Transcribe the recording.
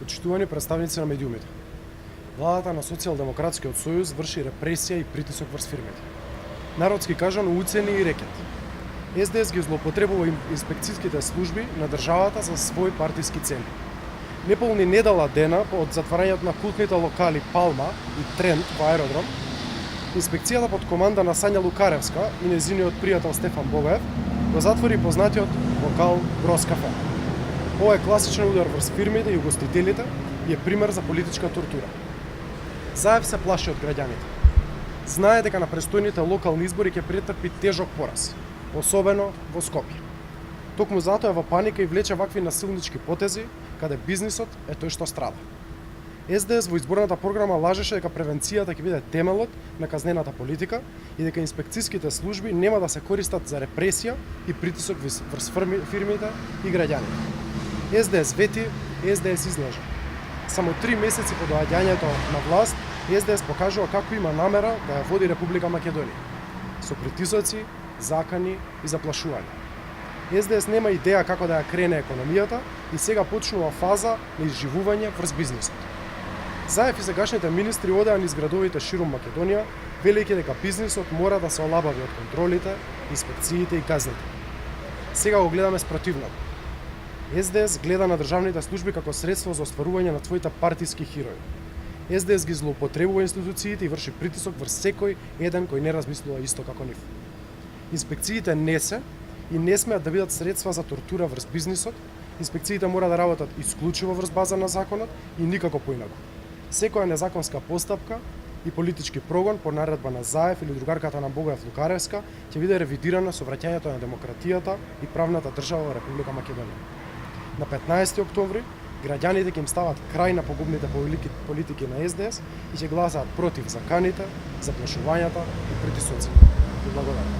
Почитувани представници на медиумите. Владата на Социјалдемократскиот сојуз врши репресија и притисок врз фирмите. Народски кажано уцени и рекет. СДС ги злоупотребува инспекцијските служби на државата за свој партиски цели. Неполни недела дена од затварањето на култните локали Палма и Тренд во аеродром, инспекцијата под команда на Сања Лукаревска и нејзиниот пријател Стефан Богаев го затвори познатиот локал Гроз кафе. Ова е класичен удар врз фирмите и угостителите и е пример за политичка тортура. Заев се плаши од граѓаните. Знае дека на престојните локални избори ќе претрпи тежок пораз, особено во Скопје. Токму затоа е во паника и влече вакви насилнички потези, каде бизнисот е тој што страда. СДС во изборната програма лажеше дека превенцијата ќе биде темелот на казнената политика и дека инспекцијските служби нема да се користат за репресија и притисок врз фирмите и граѓаните. СДС вети, СДС излажа. Само 3 месеци по доаѓањето на власт, СДС покажува како има намера да ја води Република Македонија, со притисоци, закани и заплашување. СДС нема идеја како да ја крене економијата и сега почнува фаза на изживување врз бизнисот. Заев и сегашните министри одеа низ градовите ширум Македонија, велејќи дека бизнисот мора да се олабави од контролите, инспекциите и казните. Сега го гледаме спротивното. СДС гледа на државните служби како средство за остварување на своите партиски херои. СДС ги злоупотребува институциите и врши притисок врз секој еден кој не размислува исто како нив. Инспекциите не се и не смеат да бидат средства за тортура врз бизнисот. Инспекциите мора да работат исклучиво врз база на законот и никако поинаку. Секоја незаконска постапка и политички прогон по наредба на Заев или другарката на Богаев Лукаревска ќе биде ревидирана со враќањето на демократијата и правната држава во Република Македонија. На 15 октомври граѓаните ќе им стават крај на погубните политики на СДС и ќе гласаат против заканите, заплашувањата и притисоците. Ви благодарам.